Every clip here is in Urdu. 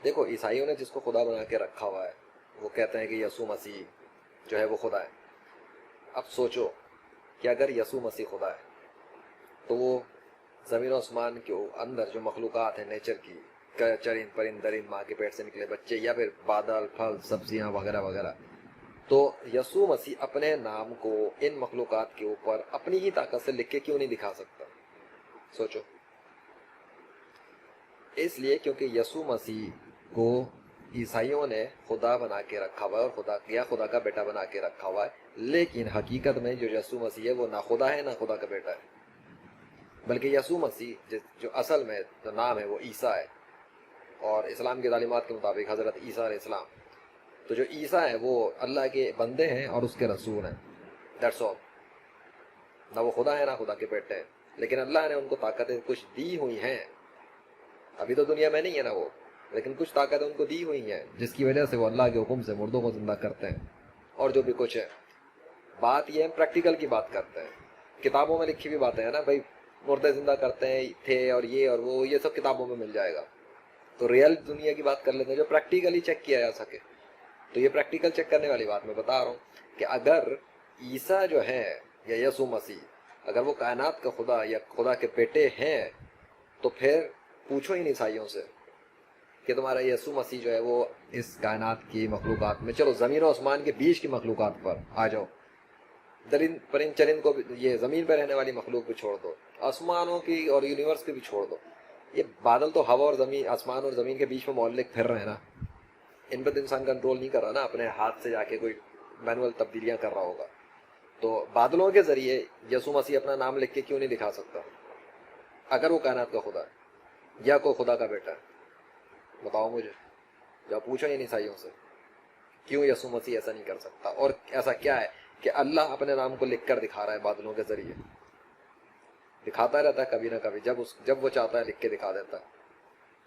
دیکھو عیسائیوں نے جس کو خدا بنا کے رکھا ہوا ہے وہ کہتے ہیں کہ یسوع مسیح جو ہے وہ خدا ہے. اب سوچو کہ اگر یسوع مسیح خدا ہے تو وہ زمین و آسمان کے اندر جو مخلوقات ہیں نیچر کی، چرند پرند درند، ماں کے پیٹ سے نکلے بچے، یا پھر بادل پھل سبزیاں وغیرہ وغیرہ، تو یسوع مسیح اپنے نام کو ان مخلوقات کے اوپر اپنی ہی طاقت سے لکھ کے کیوں نہیں دکھا سکتا؟ سوچو. اس لیے کیونکہ یسوع مسیح کو عیسائیوں نے خدا بنا کے رکھا ہوا ہے اور خدا کا بیٹا بنا کے رکھا ہوا ہے، لیکن حقیقت میں جو یسوع مسیح ہے وہ نہ خدا ہے نہ خدا کا بیٹا ہے، بلکہ یسوع مسیح جو اصل میں جو نام ہے وہ عیسیٰ ہے، اور اسلام کی تعلیمات کے مطابق حضرت عیسیٰ علیہ السلام. تو جو عیسیٰ ہیں وہ اللہ کے بندے ہیں اور اس کے رسول ہیں. That's all. نہ وہ خدا ہے نہ خدا کے بیٹے ہیں، لیکن اللہ نے ان کو طاقتیں کچھ دی ہوئی ہیں. ابھی تو دنیا میں نہیں ہے نا وہ، لیکن کچھ طاقتیں ان کو دی ہوئی ہیں جس کی وجہ سے وہ اللہ کے حکم سے مردوں کو زندہ کرتے ہیں اور جو بھی کچھ ہے. بات یہ ہے پریکٹیکل کی بات کرتے ہیں. کتابوں میں لکھی ہوئی باتیں ہیں نا بھائی، مردے زندہ کرتے ہیں تھے اور وہ یہ سب کتابوں میں مل جائے گا. تو ریئل دنیا کی بات کر لیتے ہیں جو پریکٹیکلی چیک کیا جا سکے. تو یہ پریکٹیکل چیک کرنے والی بات میں بتا رہا ہوں کہ اگر عیسیٰ جو ہے یا یسوع مسیح اگر وہ کائنات کا خدا یا خدا کے بیٹے ہیں تو پھر پوچھو ان عیسائیوں سے کہ تمہارا یسوع مسیح جو ہے وہ اس کائنات کی مخلوقات میں، چلو زمین و آسمان کے بیچ کی مخلوقات پر آ جاؤ، درند پرند چرند کو بھی، یہ زمین پہ رہنے والی مخلوق بھی چھوڑ دو، آسمانوں کی اور یونیورس کی بھی چھوڑ دو. یہ بادل تو ہوا اور زمین، آسمان اور زمین کے بیچ میں معلق پھر رہے ہیں نا، ان پر انسان کنٹرول نہیں کر رہا نا، اپنے ہاتھ سے جا کے کوئی مینول تبدیلیاں کر رہا ہوگا. تو بادلوں کے ذریعے یسوع مسیح اپنا نام لکھ کے کیوں نہیں دکھا سکتا اگر وہ کائنات کا خدا ہے یا کوئی خدا کا بیٹا ہے؟ بتاؤ مجھے، جب پوچھو ان عیسائیوں سے کیوں یسوع مسیح ایسا نہیں کر سکتا، اور ایسا کیا ہے کہ اللہ اپنے نام کو لکھ کر دکھا رہا ہے بادلوں کے ذریعے. دکھاتا رہتا ہے کبھی نہ کبھی، جب وہ چاہتا ہے لکھ کے دکھا دیتا ہے.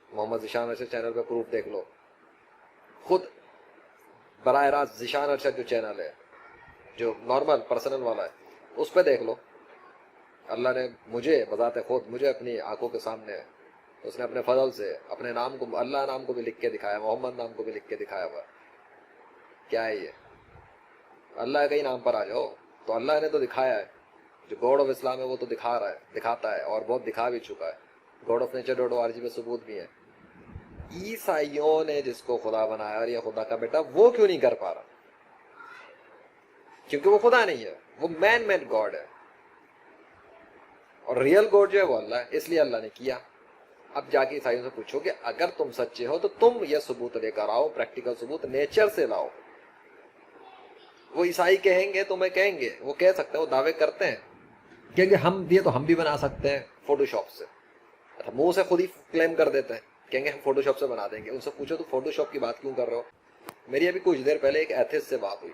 محمد ذیشان ارشد چینل پہ پروف دیکھ لو، خود براہ راست ذیشان ارشد جو چینل ہے جو نارمل پرسنل والا ہے اس پہ دیکھ لو. اللہ نے مجھے بذات خود مجھے اپنی آنکھوں کے سامنے اس نے اپنے فضل سے اپنے نام کو، اللہ نام کو بھی لکھ کے دکھایا، محمد نام کو بھی لکھ کے دکھایا ہوا. کیا ہے یہ؟ اللہ کے ہی نام پر آ جاؤ. تو اللہ نے تو دکھایا ہے، جو گاڈ آف اسلام ہے وہ تو دکھا رہا ہے، دکھاتا ہے اور بہت دکھا بھی چکا ہے. god.nature.org پہ ثبوت بھی ہے. عیسائیوں نے جس کو خدا بنایا اور یہ خدا کا بیٹا، وہ کیوں نہیں کر پا رہا؟ کیونکہ وہ خدا نہیں ہے، وہ مین میڈ گاڈ ہے، اور ریئل گاڈ جو ہے وہ اللہ ہے، اس لیے اللہ نے کیا. اب جا کے عیسائیوں سے پوچھو کہ اگر تم سچے ہو تو تم یہ ثبوت لے کر آؤ، پریکٹیکل ثبوت نیچر سے لاؤ. وہ عیسائی کہیں گے، تمہیں کہیں گے، وہ کہہ سکتے ہیں، وہ دعوے کرتے ہیں کہیں گے ہم بھی بنا سکتے ہیں فوٹو شاپ سے. اچھا، منہ سے خود ہی کلیم کر دیتے ہیں، کہیں گے ہم فوٹو شاپ سے بنا دیں گے. ان سے پوچھو تو فوٹو شاپ کی بات کیوں کر رہے ہو؟ میری ابھی کچھ دیر پہلے ایک ایتھسٹ سے بات ہوئی،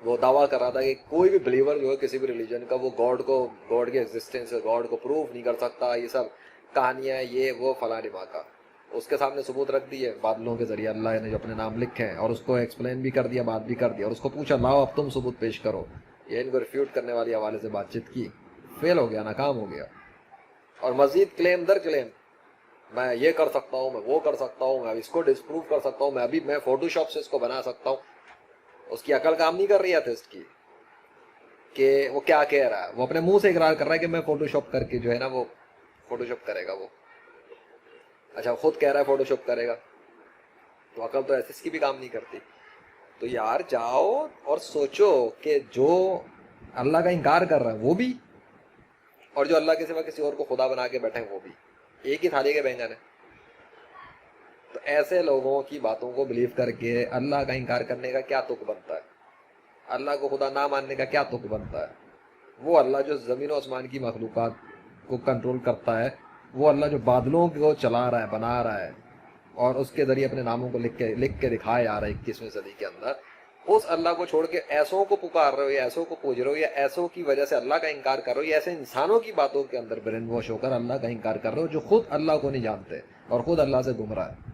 وہ دعویٰ کر رہا تھا کہ کوئی بھی بلیور جو ہے کسی بھی ریلیجن کا، وہ گاڈ کی ایگزسٹنس ہے، گاڈ کو پروف نہیں کر سکتا، یہ سب کہانیاں یہ وہ فلاں ڈماں کا. اس کے سامنے ثبوت رکھ دیے بادلوں کے ذریعے اللہ نے جو اپنے نام لکھے ہیں، اور اس کو ایکسپلین بھی کر دیا، بات بھی کر دیا، اور اس کو پوچھا لاؤ اب تم ثبوت پیش کرو. یہ ان کو ریفیوٹ کرنے والی حوالے سے بات چیت کی، فیل ہو گیا، ناکام ہو گیا. اور مزید کلیم در کلیم، میں یہ کر سکتا ہوں، میں وہ کر سکتا ہوں، میں اس کو ڈسپروو کر سکتا ہوں، میں فوٹو شاپ سے اس کو بنا سکتا ہوں. اس کی عقل کام نہیں کر رہی ہے ایتھسٹ کی کہ وہ کیا کہہ رہا ہے. وہ اپنے منہ سے اقرار کر رہا ہے کہ میں فوٹو شاپ کر کے جو ہے نا وہ فوٹو شاپ کرے گا. وہ اچھا خود کہہ رہا ہے فوٹو شاپ کرے گا، تو عقل تو ایتھسٹ کی بھی کام نہیں کرتی. تو یار جاؤ اور سوچو کہ جو اللہ کا انکار کر رہا ہے وہ بھی، اور جو اللہ کے سوا کسی اور کو خدا بنا کے بیٹھے ہیں وہ بھی، ایک ہی تھالی کے بینگن ہیں. تو ایسے لوگوں کی باتوں کو بلیو کر کے اللہ کا انکار کرنے کا کیا تک بنتا ہے؟ اللہ کو خدا نہ ماننے کا کیا تک بنتا ہے؟ وہ اللہ جو زمین و آسمان کی مخلوقات کو کنٹرول کرتا ہے، وہ اللہ جو بادلوں کو چلا رہا ہے، بنا رہا ہے، اور اس کے ذریعے اپنے ناموں کو لکھ کے دکھایا جا رہا ہے 21ویں صدی کے اندر، اس اللہ کو چھوڑ کے ایسوں کو پکار رہے ہو یا ایسوں کو پوج رہے ہو یا ایسوں کی وجہ سے اللہ کا انکار کر رہے ہو، یا ایسے انسانوں کی باتوں کے اندر برین واش ہو کر اللہ کا انکار کر رہے ہو جو خود اللہ کو نہیں جانتے اور خود اللہ سے گمراہ ہے.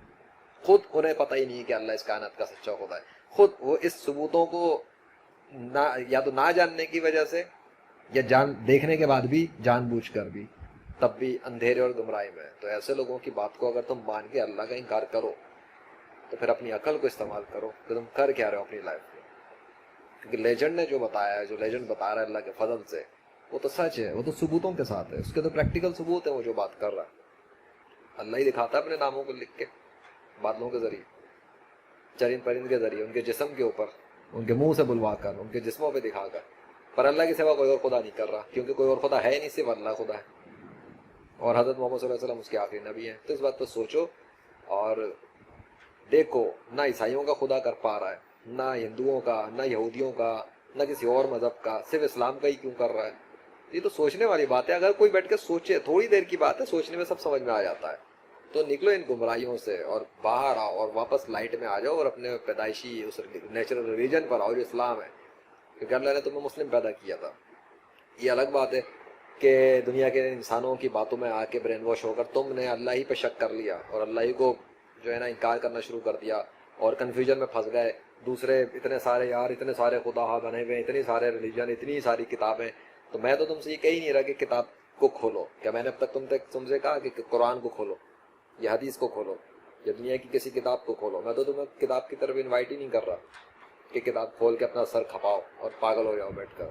خود انہیں پتہ ہی نہیں کہ اللہ اس کائنات کا سچا خدا ہے. خود وہ اس ثبوتوں کو یا تو نہ جاننے کی وجہ سے یا دیکھنے کے بعد بھی جان بوجھ کر بھی تب بھی اندھیرے اور گمراہی میں. تو ایسے لوگوں کی بات کو اگر تم مان کے اللہ کا انکار کرو تو پھر اپنی عقل کو استعمال کرو کہ تم کر کیا رہے ہو اپنی لائف میں. کیونکہ لیجنڈ نے جو بتایا ہے, جو لیجنڈ بتا رہا ہے اللہ کے فضل سے, وہ تو سچ ہے, وہ تو ثبوتوں کے ساتھ ہے, اس کے تو پریکٹیکل ثبوت ہے وہ جو بات کر رہا ہے. اللہ ہی دکھاتا ہے اپنے ناموں کو لکھ کے بادلوں کے ذریعے, چرند پرند کے ذریعے, ان کے جسم کے اوپر, ان کے منہ سے بلوا کر, ان کے جسموں پہ دکھا کر. پر اللہ کے سوا کوئی اور خدا نہیں کر رہا, کیونکہ کوئی اور خدا ہے نہیں, صرف اللہ خدا ہے, اور حضرت محمد صلی اللہ علیہ وسلم اس کے آخری نبی ہیں. تو اس بات کو سوچو اور دیکھو, نہ عیسائیوں کا خدا کر پا رہا ہے, نہ ہندوؤں کا, نہ یہودیوں کا, نہ کسی اور مذہب کا, صرف اسلام کا ہی کیوں کر رہا ہے. یہ تو سوچنے والی بات ہے. اگر کوئی بیٹھ کے سوچے, تھوڑی دیر کی بات ہے, سوچنے میں سب سمجھ میں آ جاتا ہے. تو نکلو ان گمراہیوں سے اور باہر آؤ اور واپس لائٹ میں آ جاؤ اور اپنے پیدائشی اس نیچرل ریلیجن پر آؤ جو اسلام ہے. کیونکہ اللہ نے تمہیں مسلم پیدا کیا تھا. یہ الگ بات ہے کہ دنیا کے انسانوں کی باتوں میں آ کے برین واش ہو کر تم نے اللہ ہی پہ شک کر لیا اور اللہ ہی کو جو ہے نا انکار کرنا شروع کر دیا اور کنفیوژن میں پھنس گئے. دوسرے اتنے سارے یار, اتنے سارے خدا بنے ہوئے, اتنی سارے ریلیجن, اتنی ساری کتابیں. تو میں تو تم سے یہ کہی نہیں رہا کہ کتاب کو کھولو. کیا میں نے اب تک تم سے کہا کہ قرآن کو کھولو, یہ حدیث کو کھولو, یا دنیا کی کسی کتاب کو کھولو؟ میں تو تمہیں کتاب کی طرف انوائٹ ہی نہیں کر رہا کہ کتاب کھول کے اپنا سر کھپاؤ اور پاگل ہو جاؤ بیٹھ کر.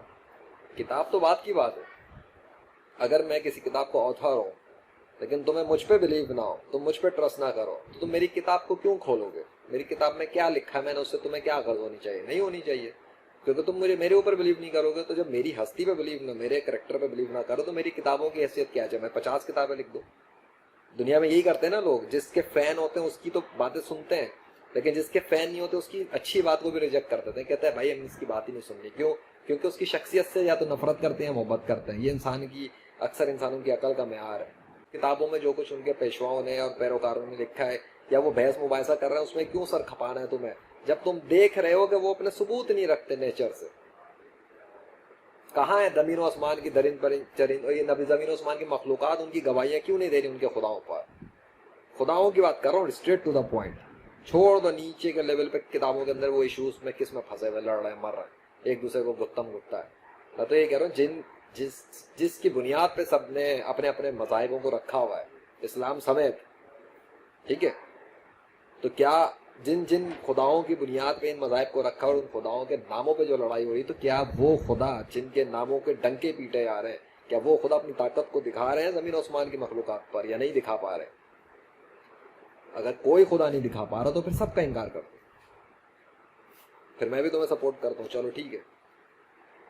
کتاب تو بات کی بات ہے. اگر میں کسی کتاب کو آتھر ہوں لیکن تمہیں مجھ پہ بلیو نہ ہو, تم مجھ پہ ٹرسٹ نہ کرو, تو تم میری کتاب کو کیوں کھولو گے؟ میری کتاب میں کیا لکھا ہے میں نے, اس سے تمہیں کیا غرض ہونی چاہیے؟ نہیں ہونی چاہیے. کیونکہ تم میرے اوپر بلیو نہیں کرو گے, تو جب میری ہستی پہ بلیو نہ, میرے کریکٹر پہ بلیو نہ کرو, تو میری کتابوں کی حیثیت کیا ہے؟ میں 50 کتابیں لکھ دوں. دنیا میں یہی کرتے ہیں نا لوگ, جس کے فین ہوتے ہیں اس کی تو باتیں سنتے ہیں, لیکن جس کے فین نہیں ہوتے اس کی اچھی بات کو بھی ریجیکٹ کر دیتے ہیں. کہتے ہیں بھائی ہم اس کی بات ہی نہیں سننی. کیوں؟ کیونکہ اس کی شخصیت سے یا تو نفرت کرتے ہیں یا محبت کرتے ہیں. یہ انسان کی, اکثر انسانوں کی عقل کا معیار ہے. کتابوں میں جو کچھ ان کے پیشواؤں نے اور پیروکاروں نے لکھا ہے, یا وہ بحث مباحثہ کر رہے ہیں, اس میں کیوں سر کھپانا ہے تمہیں, جب تم دیکھ رہے ہو کہ وہ اپنے ثبوت نہیں رکھتے نیچر سے. کہاں ہے زمین و آسمان کی درند پرند چرند, اور یہ نبی زمین و آسمان کی مخلوقات ان کی گواہیاں کیوں نہیں دے رہی ان کے خداؤں پر؟ خداؤں کی بات کر رہا ہوں, اسٹریٹ ٹو دا پوائنٹ. چھوڑ دو نیچے کے لیول پہ کتابوں کے اندر وہ ایشوز میں کس میں پھنسے ہوئے, لڑ رہے ہیں, مر رہے ہیں, ایک دوسرے کو گتم گتا ہے. میں تو یہ کہہ رہا ہوں, جس کی بنیاد پہ سب نے اپنے اپنے مذاہبوں کو رکھا ہوا ہے, اسلام سمیت, ٹھیک ہے, تو کیا جن خداؤں کی بنیاد پہ ان مذاہب کو رکھا اور ان خداؤں کے ناموں پہ جو لڑائی ہوئی, تو کیا وہ خدا جن کے ناموں کے ڈنکے پیٹے جا رہے ہیں, کیا وہ خدا اپنی طاقت کو دکھا رہے ہیں زمین و آسمان کی مخلوقات پر, یا نہیں دکھا پا رہے؟ اگر کوئی خدا نہیں دکھا پا رہا تو پھر سب کا انکار کر دو, پھر میں بھی تمہیں سپورٹ کرتا ہوں, چلو ٹھیک ہے.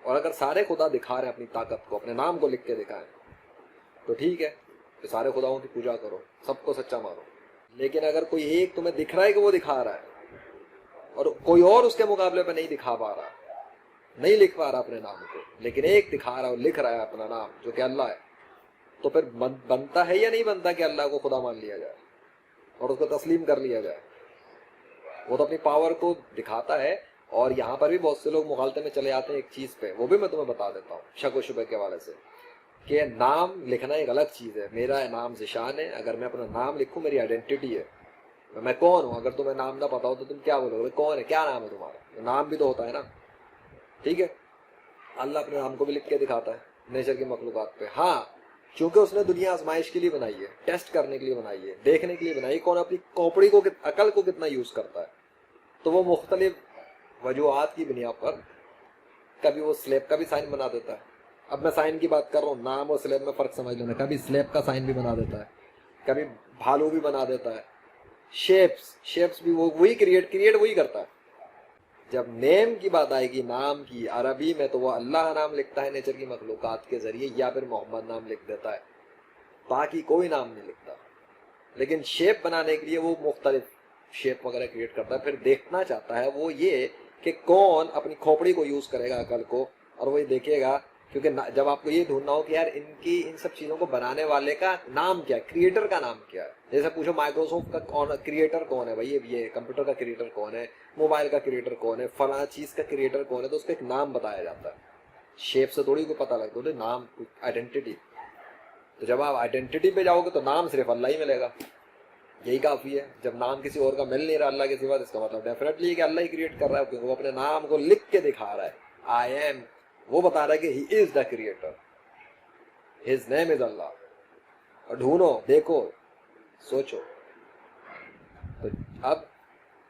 اور اگر سارے خدا دکھا رہے ہیں اپنی طاقت کو, اپنے نام کو لکھ کے دکھائیں, تو ٹھیک ہے, تو سارے خداؤں کی پوجا کرو, سب کو سچا مانو. لیکن اگر کوئی ایک تمہیں دکھ رہا ہے کہ وہ دکھا رہا ہے, اور کوئی اور اس کے مقابلے پہ نہیں دکھا پا رہا, نہیں لکھ پا رہا اپنے نام کو, لیکن ایک دکھا رہا ہے اور لکھ رہا ہے اپنا نام جو کہ اللہ ہے, تو پھر بنتا ہے یا نہیں بنتا کہ اللہ کو خدا مان لیا جائے اور اس کو تسلیم کر لیا جائے؟ وہ تو اپنی پاور کو دکھاتا ہے. اور یہاں پر بھی بہت سے لوگ مغالطے میں چلے آتے ہیں ایک چیز پہ, وہ بھی میں تمہیں بتا دیتا ہوں شک و شبہ کے حوالے سے, کہ نام لکھنا ایک الگ چیز ہے. میرا نام ذیشان ہے, اگر میں اپنا نام لکھوں میری آئیڈینٹی ہے, میں کون ہوں. اگر تمہیں نام نہ پتا ہو تو تم کیا بولو گے, کون ہے, کیا نام ہے تمہارا؟ نام بھی تو ہوتا ہے نا, ٹھیک ہے. اللہ اپنے نام کو بھی لکھ کے دکھاتا ہے نیچر کی مخلوقات پہ. ہاں, چونکہ اس نے دنیا آزمائش کے لیے بنائی ہے, ٹیسٹ کرنے کے لیے بنائی ہے, دیکھنے کے لیے بنائی ہے کون اپنی کھوپڑی کو, عقل کو کتنا یوز کرتا ہے. تو وہ مختلف وجوہات کی بنیاد پر کبھی وہ سلیب کا بھی سائن بنا دیتا ہے. اب میں سائن کی بات کر رہا ہوں, نام اور سلیب میں فرق سمجھ لینا. کبھی سلیب کا سائن بھی بنا دیتا ہے, کبھی بھالو بھی بنا دیتا ہے. شیپس بھی وہی کریٹ وہی کرتا ہے. جب نیم کی بات آئے گی, نام کی, عربی میں, تو وہ اللہ نام لکھتا ہے نیچر کی مخلوقات کے ذریعے, یا پھر محمد نام لکھ دیتا ہے, باقی کوئی نام نہیں لکھتا. لیکن شیپ بنانے کے لیے وہ مختلف شیپ وغیرہ کریٹ کرتا ہے. پھر دیکھنا چاہتا ہے وہ یہ کہ کون اپنی کھوپڑی کو یوز کرے گا, عقل کو, اور وہی دیکھے گا. کیونکہ جب آپ کو یہ ڈھونڈنا ہو کہ یار ان سب چیزوں کو بنانے والے کا نام کیا ہے, کریٹر کا نام کیا ہے. جیسے پوچھو مائکروسافٹ کا کریٹر کون ہے, بھائی یہ کمپیوٹر کا کریٹر کون ہے, موبائل کا کریٹر کون ہے, فلاں چیز کا کریٹر کون ہے, تو اس کا ایک نام بتایا جاتا ہے. شیپ سے تھوڑی کو پتہ لگتا ہے, نام, آئیڈینٹی. تو جب آپ آئیڈینٹی پہ جاؤ گے تو نام صرف اللہ ہی ملے گا, یہی کافی ہے. جب نام کسی اور کا مل نہیں رہا اللہ کے سوا, اس کا مطلب ڈیفینیٹلی کہ اللہ ہی کریٹ کر رہا ہے, کیونکہ وہ اپنے نام کو لکھ کے دکھا رہا ہے. آئی ایم, وہ بتا رہا ہے کہ ہی از دا کریٹر, ہز نیم از اللہ. اور ڈھونڈو, دیکھو, سوچو. تو اب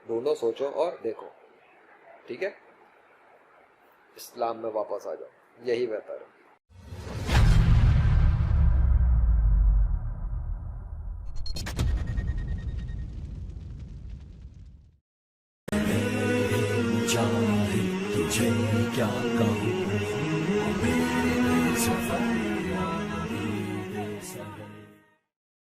ڈھونڈو، سوچو اور دیکھو، ٹھیک ہے؟ اسلام میں واپس آ جاؤ، یہی بہتر ہے۔ چاہے تجھے کیا کہوں، میرے سفر